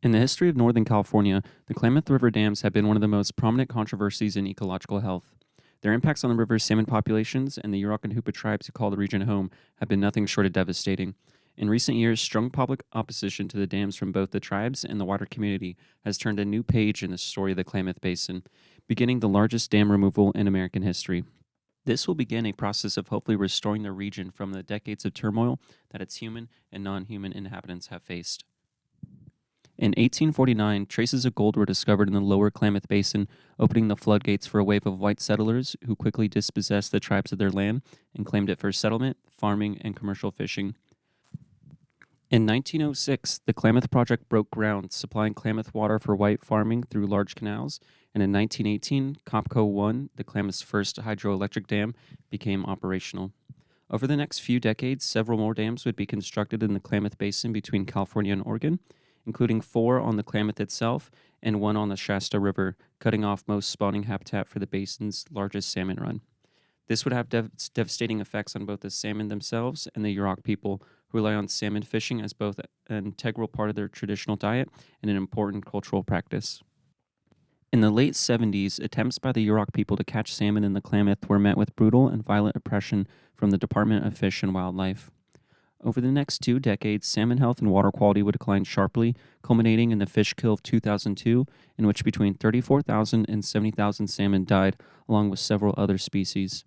In the history of Northern California, the Klamath River dams have been one of the most prominent controversies in ecological health. Their impacts on the river's salmon populations and the Yurok and Hoopa tribes who call the region home have been nothing short of devastating. In recent years, strong public opposition to the dams from both the tribes and the wider community has turned a new page in the story of the Klamath Basin, beginning the largest dam removal in American history. This will begin a process of hopefully restoring the region from the decades of turmoil that its human and non human inhabitants have faced. In 1849, traces of gold were discovered in the lower Klamath Basin, opening the floodgates for a wave of white settlers who quickly dispossessed the tribes of their land and claimed it for settlement, farming, and commercial fishing. In 1906, the Klamath Project broke ground, supplying Klamath water for white farming through large canals, and in 1918, Copco 1, the Klamath's first hydroelectric dam, became operational. Over the next few decades, several more dams would be constructed in the Klamath Basin between California and Oregon, including 4 on the Klamath itself and 1 on the Shasta River, cutting off most spawning habitat for the basin's largest salmon run. This would have devastating effects on both the salmon themselves and the Yurok people, who rely on salmon fishing as both an integral part of their traditional diet and an important cultural practice. In the late 70s, attempts by the Yurok people to catch salmon in the Klamath were met with brutal and violent oppression from the Department of Fish and Wildlife. Over the next 2 decades, salmon health and water quality would decline sharply, culminating in the fish kill of 2002, in which between 34,000 and 70,000 salmon died, along with several other species.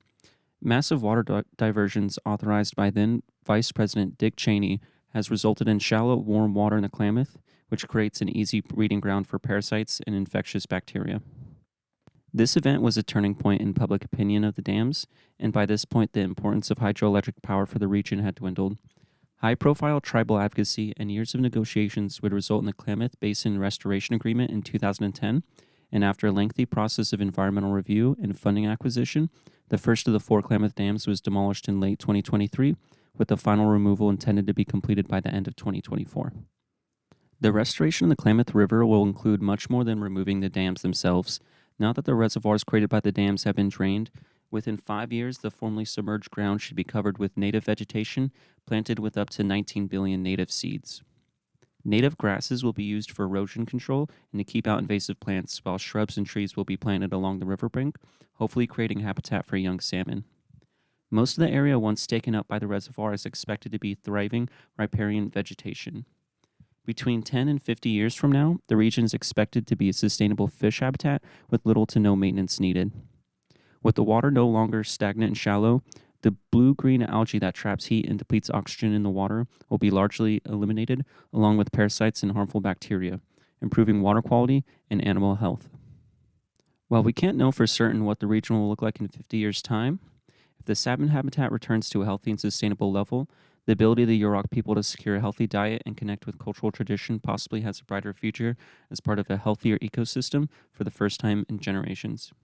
Massive water diversions authorized by then Vice President Dick Cheney has resulted in shallow, warm water in the Klamath, which creates an easy breeding ground for parasites and infectious bacteria. This event was a turning point in public opinion of the dams, and by this point the importance of hydroelectric power for the region had dwindled. High-profile tribal advocacy and years of negotiations would result in the Klamath Basin Restoration Agreement in 2010, and after a lengthy process of environmental review and funding acquisition, the first of the 4 Klamath dams was demolished in late 2023, with the final removal intended to be completed by the end of 2024. The restoration of the Klamath River will include much more than removing the dams themselves. Now that the reservoirs created by the dams have been drained, within 5 years, the formerly submerged ground should be covered with native vegetation, planted with up to 19 billion native seeds. Native grasses will be used for erosion control and to keep out invasive plants, while shrubs and trees will be planted along the riverbank, hopefully creating habitat for young salmon. Most of the area once taken up by the reservoir is expected to be thriving riparian vegetation. Between 10 and 50 years from now, the region is expected to be a sustainable fish habitat with little to no maintenance needed. With the water no longer stagnant and shallow, the blue-green algae that traps heat and depletes oxygen in the water will be largely eliminated, along with parasites and harmful bacteria, improving water quality and animal health. While we can't know for certain what the region will look like in 50 years' time, if the salmon habitat returns to a healthy and sustainable level, the ability of the Yurok people to secure a healthy diet and connect with cultural tradition possibly has a brighter future as part of a healthier ecosystem for the first time in generations.